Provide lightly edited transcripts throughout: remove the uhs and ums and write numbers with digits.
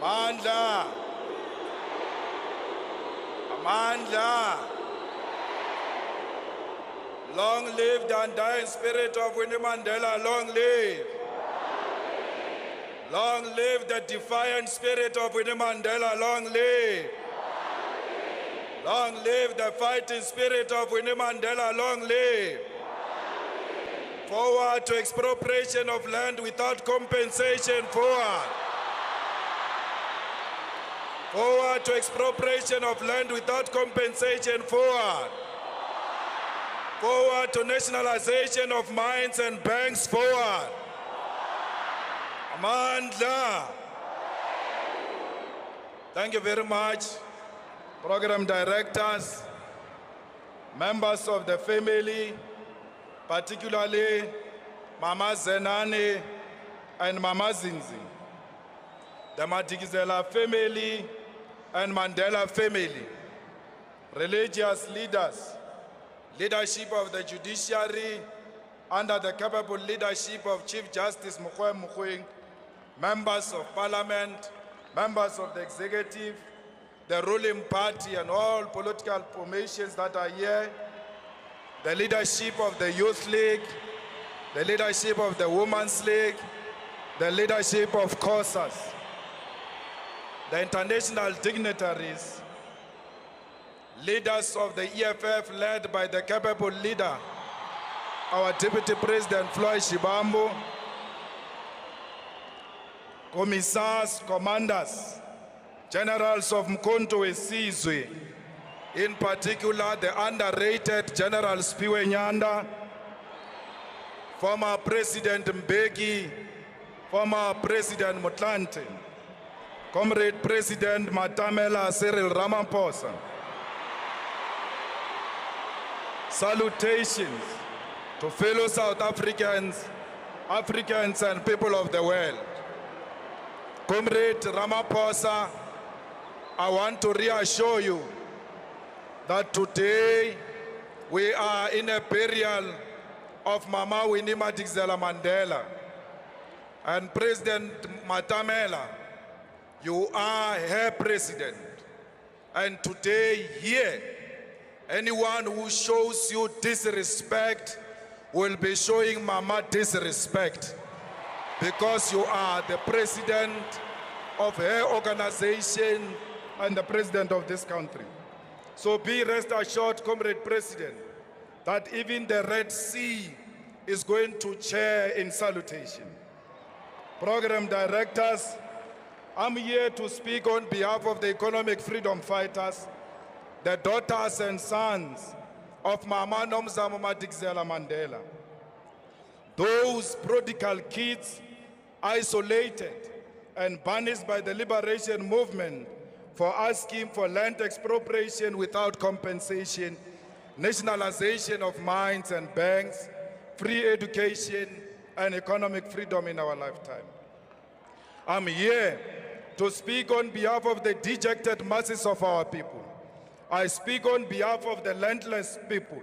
Mandela. Mandela. Long live the undying spirit of Winnie Mandela. Long live. Long live the defiant spirit of Winnie Mandela. Long live. Long live the fighting spirit of Winnie Mandela. Long live. Forward to expropriation of land without compensation. Forward. Forward to expropriation of land without compensation. Forward. Forward to nationalization of mines and banks. Forward. Mandela. Thank you very much, program directors, members of the family, particularly Mama Zenani and Mama Zinzi, the Madikizela family and Mandela family, religious leaders, leadership of the judiciary under the capable leadership of Chief Justice Mogoeng, members of parliament, members of the executive, the ruling party and all political formations that are here, the leadership of the Youth League, the leadership of the Women's League, the leadership of COSAS, the international dignitaries, leaders of the EFF led by the capable leader, our Deputy President Floyd Shibambu, commissars, commanders, generals of Mkhonto Wesizwe, in particular the underrated General Spiwe Nyanda, former President Mbeki, former President Motlanthe, Comrade President Matamela Cyril Ramaphosa. Salutations to fellow South Africans, Africans and people of the world. Comrade Ramaphosa, I want to reassure you that today we are in a burial of Mama Winnie Madikizela Mandela. And President Matamela, you are her president. And today here, anyone who shows you disrespect will be showing Mama disrespect, because you are the president of her organization and the president of this country. So be rest assured, Comrade President, that even the Red Sea is going to cheer in salutation. Program directors, I'm here to speak on behalf of the economic freedom fighters, the daughters and sons of Mama Nomzamo Madikizela Mandela. Those prodigal kids isolated and banished by the liberation movement for asking for land expropriation without compensation, nationalization of mines and banks, free education, and economic freedom in our lifetime. I'm here to speak on behalf of the dejected masses of our people. I speak on behalf of the landless people,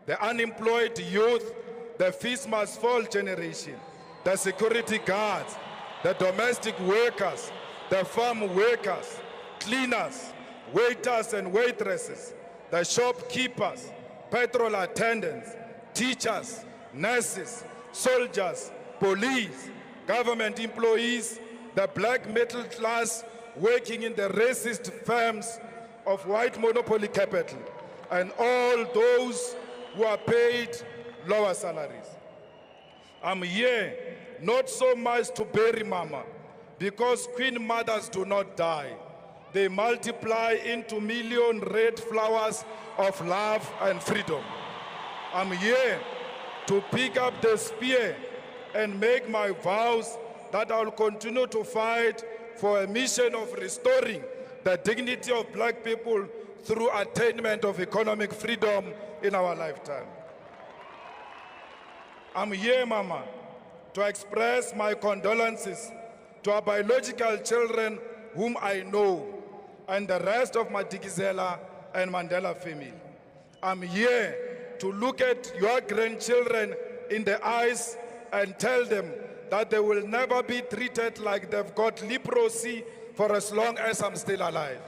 the unemployed youth, the feast must fall generation, the security guards, the domestic workers, the farm workers, cleaners, waiters and waitresses, the shopkeepers, petrol attendants, teachers, nurses, soldiers, police, government employees, the black middle class working in the racist firms of white monopoly capital, and all those who are paid lower salaries. I'm here not so much to bury Mama, because Queen Mothers do not die. They multiply into million red flowers of love and freedom. I'm here to pick up the spear and make my vows that I'll continue to fight for a mission of restoring the dignity of black people through attainment of economic freedom in our lifetime. I'm here, Mama, to express my condolences to our biological children whom I know, and the rest of Madikizela and Mandela family. I'm here to look at your grandchildren in the eyes and tell them that they will never be treated like they've got leprosy for as long as I'm still alive.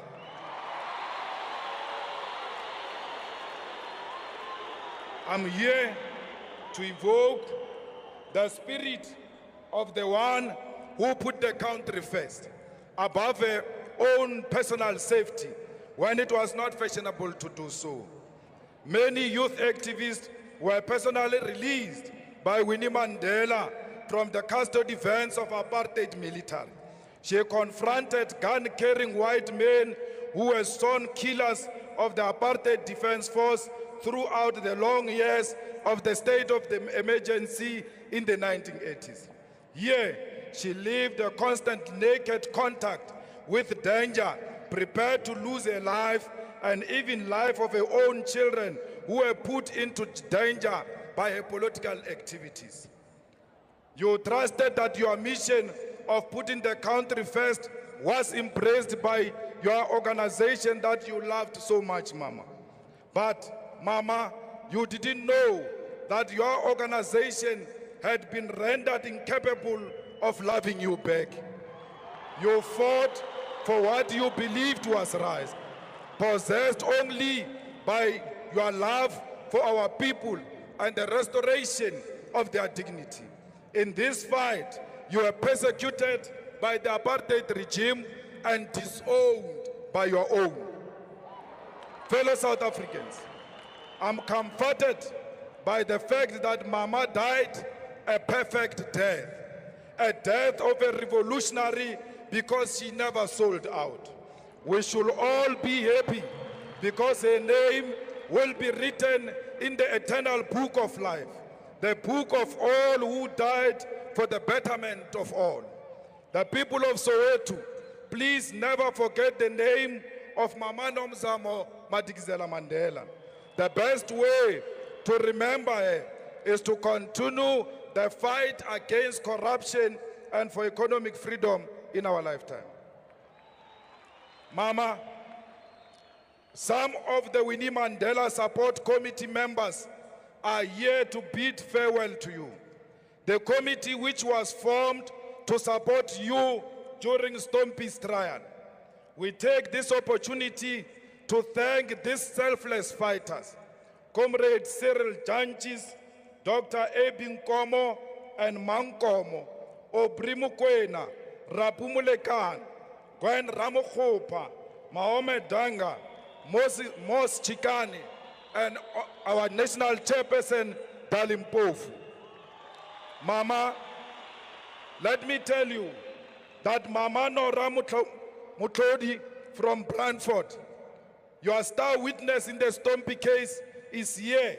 I'm here to evoke the spirit of the one who put the country first, above her own personal safety, when it was not fashionable to do so. Many youth activists were personally released by Winnie Mandela from the custody vans of apartheid military. She confronted gun-carrying white men who were sworn killers of the apartheid defense force throughout the long years of the state of the emergency in the 1980s. Here, she lived a constant naked contact with danger, prepared to lose her life and even life of her own children who were put into danger by her political activities. You trusted that your mission of putting the country first was embraced by your organization that you loved so much, Mama. But, Mama, you didn't know that your organization had been rendered incapable of loving you back. You fought for what you believed was right, possessed only by your love for our people and the restoration of their dignity. In this fight, you were persecuted by the apartheid regime and disowned by your own. Fellow South Africans, I'm comforted by the fact that Mama died a perfect death, a death of a revolutionary because she never sold out. We should all be happy because her name will be written in the eternal book of life, the book of all who died for the betterment of all. The people of Soweto, please never forget the name of Mama Nomzamo Madikizela Mandela. The best way to remember her is to continue the fight against corruption and for economic freedom in our lifetime. Mama, some of the Winnie Mandela Support Committee members are here to bid farewell to you. The committee which was formed to support you during Stompie's trial. We take this opportunity to thank these selfless fighters, Comrade Cyril Janchis, Dr. Ebin Komo and Mankomo, Obrimukwena, Rapumulekan, Gwen Ramokhopa, Mahomet Danga, Mos Chikani, and our national chairperson, Dalim Pofu. Mama, let me tell you that Mama Nora Mutlodi from Blandford, your star witness in the Stompie case, is here,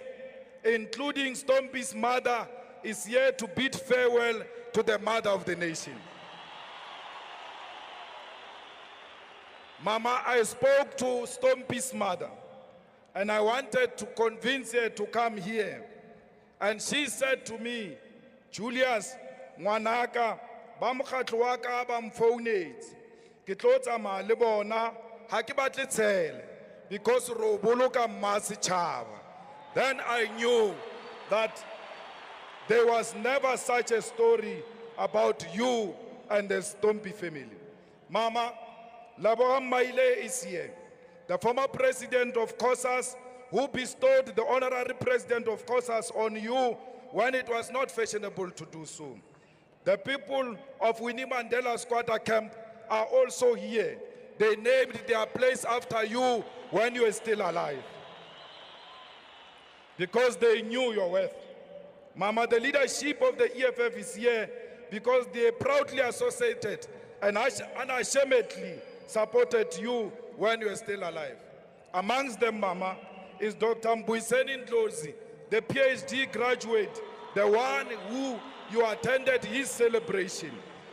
including Stompie's mother, is here to bid farewell to the mother of the nation. Mama, I spoke to Stompie's mother, and I wanted to convince her to come here. And she said to me, Julius, ngwanaka, ba mokgatlo wa ka ba mfounetse. Ke tlo tsamaya le bona, ha ke batle tshele, because ro boloka mmasechaba. Then I knew that there was never such a story about you and the Stompie family. Mama, Laboha Maile is here, the former president of COSAS, who bestowed the honorary president of COSAS on you when it was not fashionable to do so. The people of Winnie Mandela Squatter Camp are also here. They named their place after you when you were still alive, because they knew your worth. Mama, the leadership of the EFF is here because they proudly associated and unashamedly supported you when you were still alive. Amongst them, Mama, is Dr. Mbuyiseni Ndlozi, the PhD graduate, the one who you attended his celebration.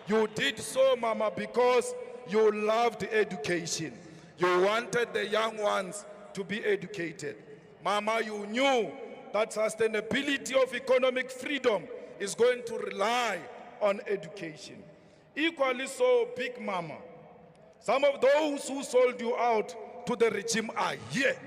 You did so, Mama, because you loved education. You wanted the young ones to be educated. Mama, you knew that sustainability of economic freedom is going to rely on education. Equally so, Big Mama, some of those who sold you out to the regime are here.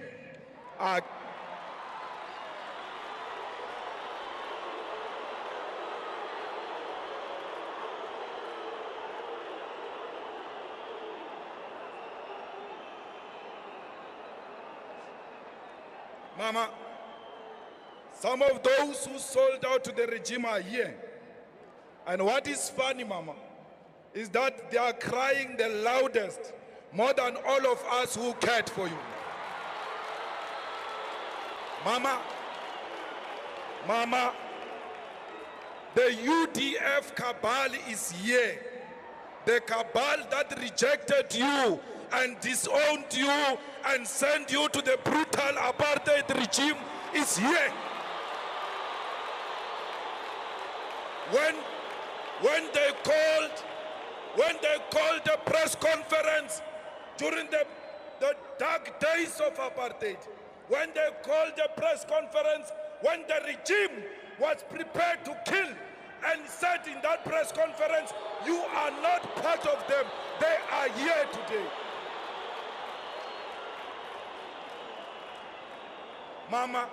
Mama, some of those who sold out to the regime are here. And what is funny, Mama, is that they are crying the loudest, more than all of us who cared for you. Mama, the UDF cabal is here. The cabal that rejected you and disowned you and sent you to the brutal apartheid regime is here. When they called the press conference during the dark days of apartheid, when they called the press conference when the regime was prepared to kill, and said in that press conference, you are not part of them, they are here today. Mama,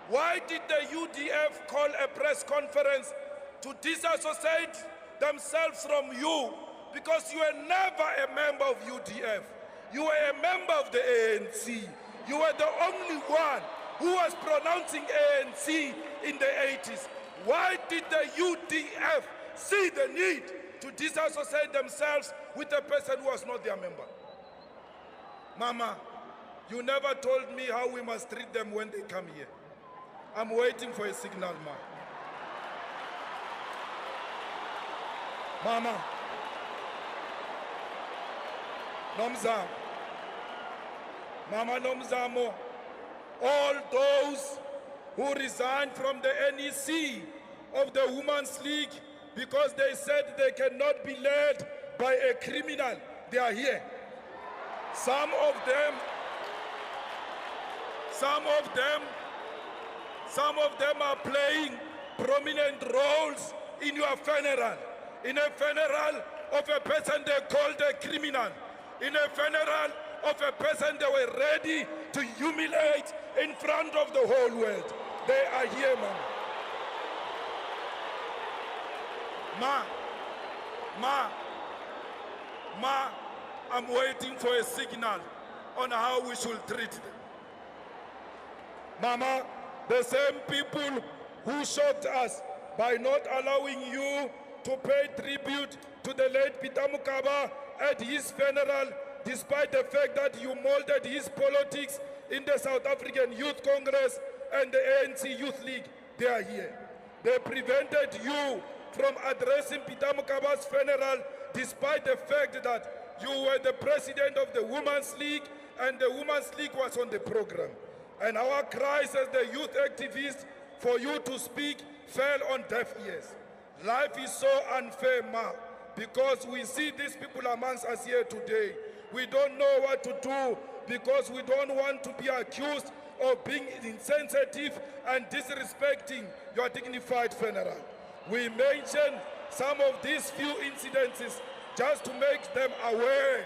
why did the UDF call a press conference to disassociate themselves from you? Because you were never a member of UDF. You were a member of the ANC. You were the only one who was pronouncing ANC in the 80s. Why did the UDF see the need to disassociate themselves with a person who was not their member? Mama, you never told me how we must treat them when they come here. I'm waiting for a signal, ma. Mama, Nomzamo, Mama Nomzamo, all those who resigned from the NEC of the Women's League because they said they cannot be led by a criminal, they are here. Some of them are playing prominent roles in your funeral. In a funeral of a person they called a criminal. In a funeral of a person they were ready to humiliate in front of the whole world. They are here, Ma, I'm waiting for a signal on how we should treat them. Mama, the same people who shocked us by not allowing you to pay tribute to the late Peter Mokaba at his funeral, despite the fact that you molded his politics in the South African Youth Congress and the ANC Youth League, they are here. They prevented you from addressing Peter Mokaba's funeral, despite the fact that you were the president of the Women's League and the Women's League was on the program. And our cries as the youth activists for you to speak fell on deaf ears. Life is so unfair, Ma, because we see these people amongst us here today. We don't know what to do because we don't want to be accused of being insensitive and disrespecting your dignified funeral. We mention some of these few incidences just to make them aware.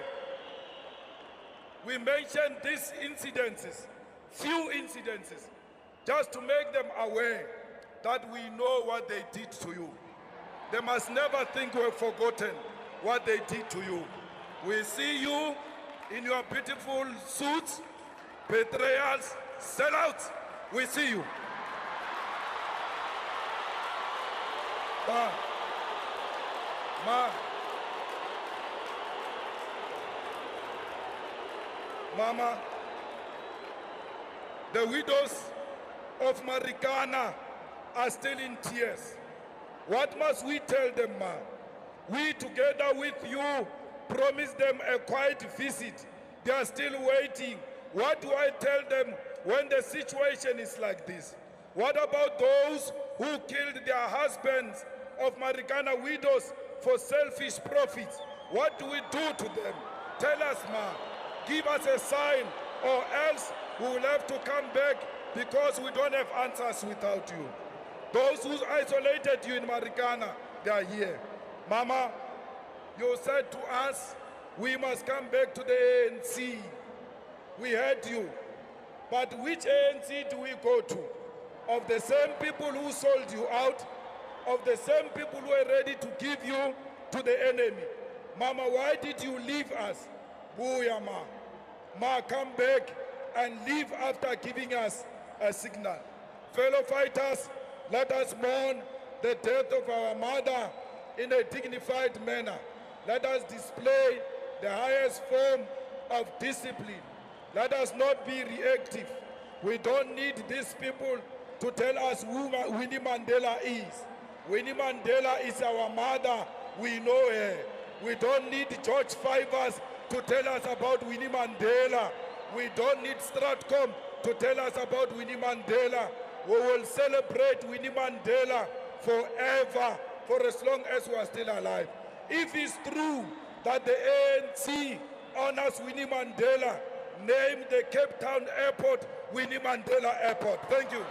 We mention these incidences, few incidences, just to make them aware that we know what they did to you. They must never think we've forgotten what they did to you. We see you in your beautiful suits, betrayals, sellouts. We see you. Mama, the widows of Marikana are still in tears. What must we tell them, Ma? We, together with you, promised them a quiet visit. They are still waiting. What do I tell them when the situation is like this? What about those who killed their husbands of Marikana widows for selfish profits? What do we do to them? Tell us, Ma. Give us a sign, or else we will have to come back because we don't have answers without you. Those who isolated you in Marikana, they are here. Mama, you said to us, we must come back to the ANC. We heard you. But which ANC do we go to? Of the same people who sold you out, of the same people who are ready to give you to the enemy. Mama, why did you leave us? Booyah, Ma. Ma, come back and leave after giving us a signal. Fellow fighters, let us mourn the death of our mother in a dignified manner. Let us display the highest form of discipline. Let us not be reactive. We don't need these people to tell us who Winnie Mandela is. Winnie Mandela is our mother. We know her. We don't need George Fivers to tell us about Winnie Mandela. We don't need Stratcom to tell us about Winnie Mandela. We will celebrate Winnie Mandela forever, for as long as we are still alive. If it's true that the ANC honors Winnie Mandela, name the Cape Town airport Winnie Mandela Airport. Thank you.